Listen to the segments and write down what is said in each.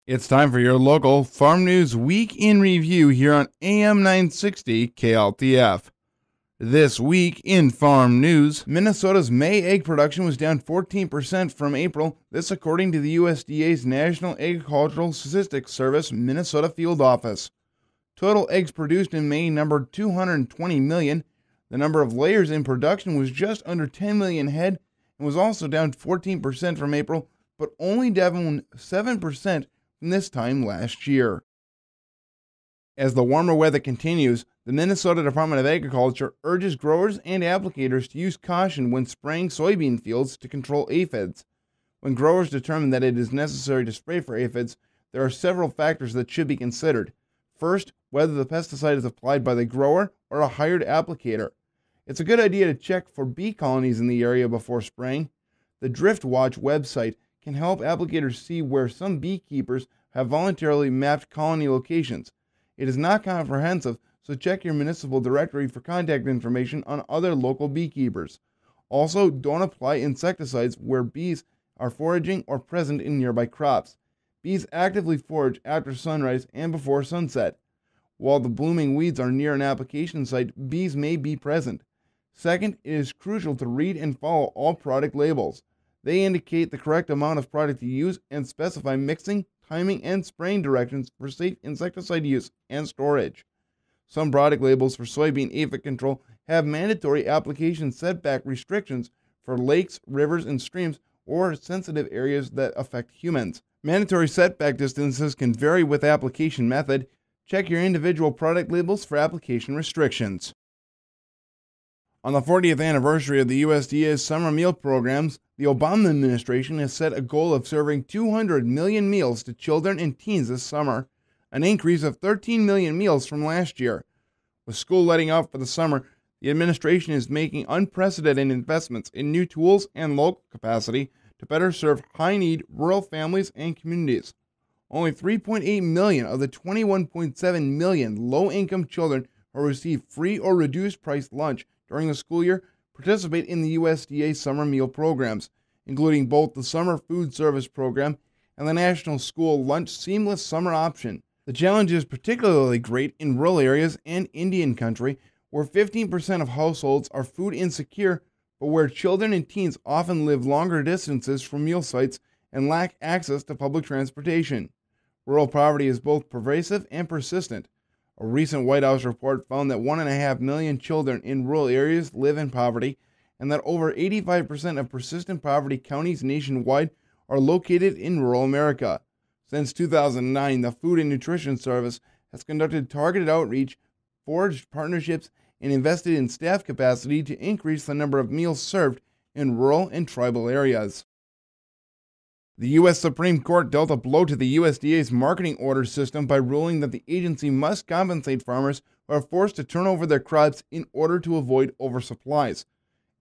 It's time for your local Farm News Week in Review here on AM 960 KLTF. This week in Farm News, Minnesota's May egg production was down 14% from April, this according to the USDA's National Agricultural Statistics Service Minnesota Field Office. Total eggs produced in May numbered 220 million. The number of layers in production was just under 10 million head and was also down 14% from April, but only down 7% from this time last year. As the warmer weather continues, the Minnesota Department of Agriculture urges growers and applicators to use caution when spraying soybean fields to control aphids. When growers determine that it is necessary to spray for aphids, there are several factors that should be considered. First, whether the pesticide is applied by the grower or a hired applicator. It's a good idea to check for bee colonies in the area before spraying. The DriftWatch website can help applicators see where some beekeepers have voluntarily mapped colony locations. It is not comprehensive, so check your municipal directory for contact information on other local beekeepers. Also, don't apply insecticides where bees are foraging or present in nearby crops. Bees actively forage after sunrise and before sunset. While the blooming weeds are near an application site, bees may be present. Second, it is crucial to read and follow all product labels. They indicate the correct amount of product to use and specify mixing, timing, and spraying directions for safe insecticide use and storage. Some product labels for soybean aphid control have mandatory application setback restrictions for lakes, rivers, and streams or sensitive areas that affect humans. Mandatory setback distances can vary with application method. Check your individual product labels for application restrictions. On the 40th anniversary of the USDA's summer meal programs, the Obama administration has set a goal of serving 200 million meals to children and teens this summer, an increase of 13 million meals from last year. With school letting out for the summer, the administration is making unprecedented investments in new tools and local capacity to better serve high-need rural families and communities. Only 3.8 million of the 21.7 million low-income children who receive free or reduced-price lunch during the school year participate in the USDA summer meal programs, including both the Summer Food Service Program and the National School Lunch Seamless Summer Option. The challenge is particularly great in rural areas and Indian country, where 15% of households are food insecure, but where children and teens often live longer distances from meal sites and lack access to public transportation. Rural poverty is both pervasive and persistent. A recent White House report found that 1.5 million children in rural areas live in poverty, and that over 85% of persistent poverty counties nationwide are located in rural America. Since 2009, the Food and Nutrition Service has conducted targeted outreach, forged partnerships, and invested in staff capacity to increase the number of meals served in rural and tribal areas. The U.S. Supreme Court dealt a blow to the USDA's marketing order system by ruling that the agency must compensate farmers who are forced to turn over their crops in order to avoid oversupplies.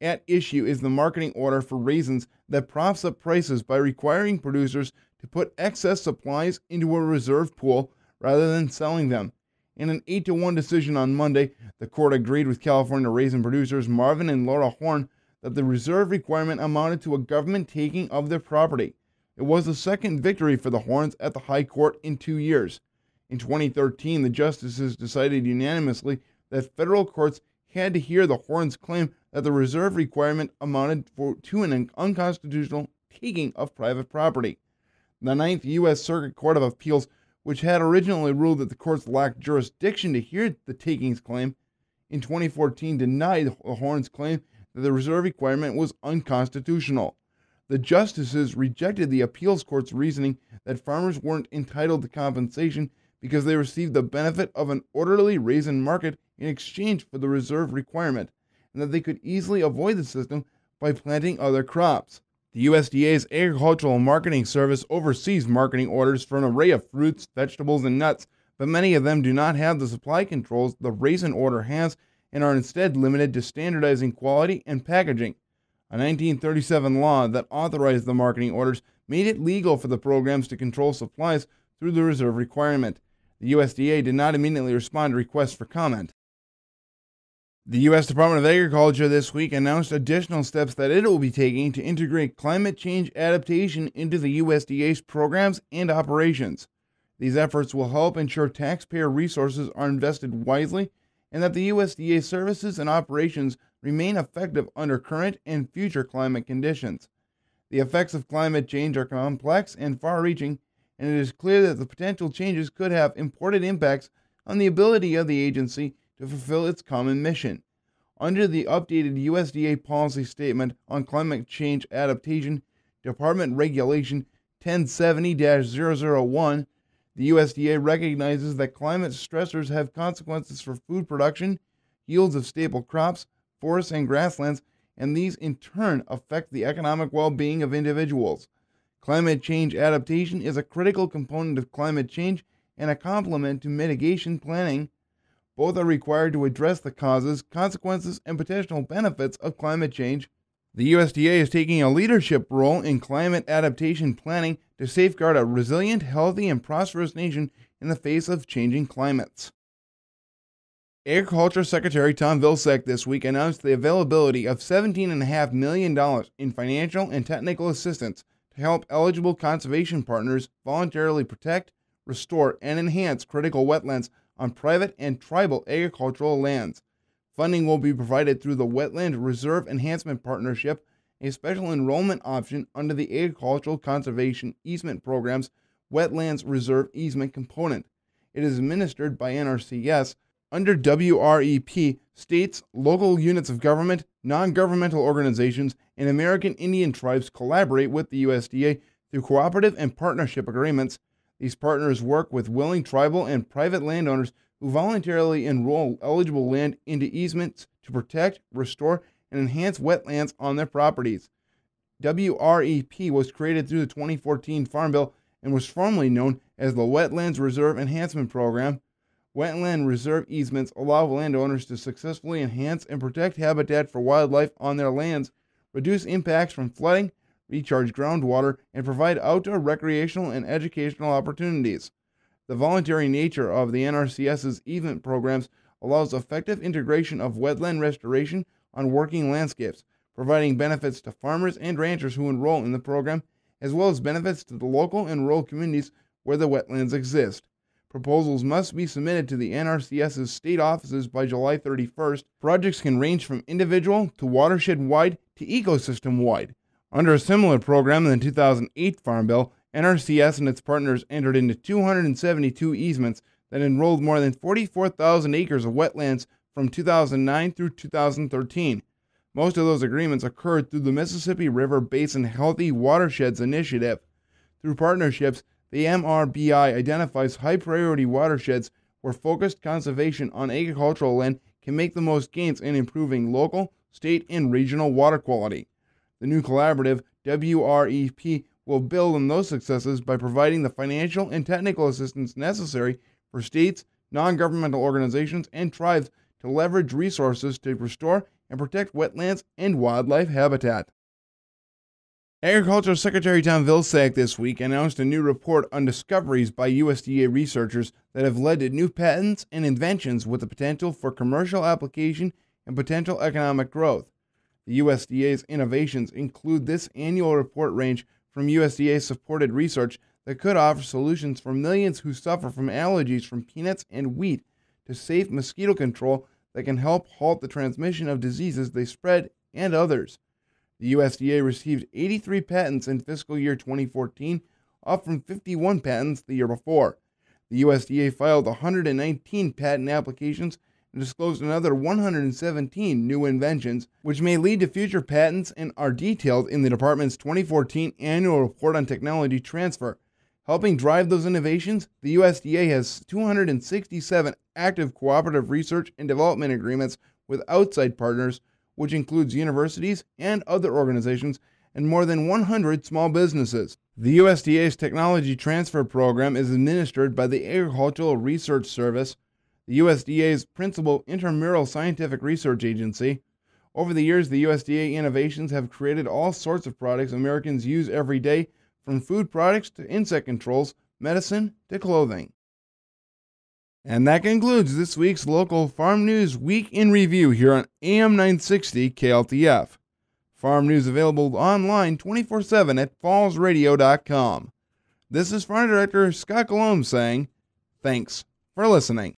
At issue is the marketing order for raisins that props up prices by requiring producers to put excess supplies into a reserve pool rather than selling them. In an 8-1 decision on Monday, the court agreed with California raisin producers Marvin and Laura Horn that the reserve requirement amounted to a government taking of their property. It was the second victory for the Horns at the High Court in 2 years. In 2013, the justices decided unanimously that federal courts had to hear the Horns' claim that the reserve requirement amounted to an unconstitutional taking of private property. The Ninth U.S. Circuit Court of Appeals, which had originally ruled that the courts lacked jurisdiction to hear the takings claim, in 2014 denied the Horns' claim that the reserve requirement was unconstitutional. The justices rejected the appeals court's reasoning that farmers weren't entitled to compensation because they received the benefit of an orderly raisin market in exchange for the reserve requirement, and that they could easily avoid the system by planting other crops. The USDA's Agricultural Marketing Service oversees marketing orders for an array of fruits, vegetables, and nuts, but many of them do not have the supply controls the raisin order has and are instead limited to standardizing quality and packaging. A 1937 law that authorized the marketing orders made it legal for the programs to control supplies through the reserve requirement. The USDA did not immediately respond to requests for comment. The U.S. Department of Agriculture this week announced additional steps that it will be taking to integrate climate change adaptation into the USDA's programs and operations. These efforts will help ensure taxpayer resources are invested wisely and that the USDA services and operations remain effective under current and future climate conditions. The effects of climate change are complex and far-reaching, and it is clear that the potential changes could have important impacts on the ability of the agency to fulfill its common mission. Under the updated USDA policy statement on climate change adaptation, Department Regulation 1070-001, the USDA recognizes that climate stressors have consequences for food production, yields of staple crops, forests, and grasslands, and these in turn affect the economic well-being of individuals. Climate change adaptation is a critical component of climate change and a complement to mitigation planning. Both are required to address the causes, consequences, and potential benefits of climate change. The USDA is taking a leadership role in climate adaptation planning to safeguard a resilient, healthy, and prosperous nation in the face of changing climates. Agriculture Secretary Tom Vilsack this week announced the availability of $17.5 million in financial and technical assistance to help eligible conservation partners voluntarily protect, restore, and enhance critical wetlands on private and tribal agricultural lands. Funding will be provided through the Wetland Reserve Enhancement Partnership, a special enrollment option under the Agricultural Conservation Easement Program's Wetlands Reserve Easement component. It is administered by NRCS. Under WREP, states, local units of government, non-governmental organizations, and American Indian tribes collaborate with the USDA through cooperative and partnership agreements. These partners work with willing tribal and private landowners who voluntarily enroll eligible land into easements to protect, restore, and enhance wetlands on their properties. WREP was created through the 2014 Farm Bill and was formerly known as the Wetlands Reserve Enhancement Program. Wetland reserve easements allow landowners to successfully enhance and protect habitat for wildlife on their lands, reduce impacts from flooding, recharge groundwater, and provide outdoor recreational and educational opportunities. The voluntary nature of the NRCS's easement programs allows effective integration of wetland restoration on working landscapes, providing benefits to farmers and ranchers who enroll in the program, as well as benefits to the local and rural communities where the wetlands exist. Proposals must be submitted to the NRCS's state offices by July 31st. Projects can range from individual to watershed-wide to ecosystem-wide. Under a similar program in the 2008 Farm Bill, NRCS and its partners entered into 272 easements that enrolled more than 44,000 acres of wetlands from 2009 through 2013. Most of those agreements occurred through the Mississippi River Basin Healthy Watersheds Initiative. Through partnerships, the MRBI identifies high-priority watersheds where focused conservation on agricultural land can make the most gains in improving local, state, and regional water quality. The new collaborative, WREP, will build on those successes by providing the financial and technical assistance necessary for states, non-governmental organizations, and tribes to leverage resources to restore and protect wetlands and wildlife habitat. Agriculture Secretary Tom Vilsack this week announced a new report on discoveries by USDA researchers that have led to new patents and inventions with the potential for commercial application and potential economic growth. The USDA's innovations include this annual report range from USDA-supported research that could offer solutions for millions who suffer from allergies from peanuts and wheat to safe mosquito control that can help halt the transmission of diseases they spread and others. The USDA received 83 patents in fiscal year 2014, up from 51 patents the year before. The USDA filed 119 patent applications and disclosed another 117 new inventions, which may lead to future patents and are detailed in the department's 2014 annual report on technology transfer. Helping drive those innovations, the USDA has 267 active cooperative research and development agreements with outside partners, which includes universities and other organizations, and more than 100 small businesses. The USDA's Technology Transfer Program is administered by the Agricultural Research Service, the USDA's principal intramural scientific research agency. Over the years, the USDA innovations have created all sorts of products Americans use every day, from food products to insect controls, medicine to clothing. And that concludes this week's local Farm News Week in Review here on AM 960 KLTF. Farm news available online 24/7 at fallsradio.com. This is Farm Director Scott Colomb saying, thanks for listening.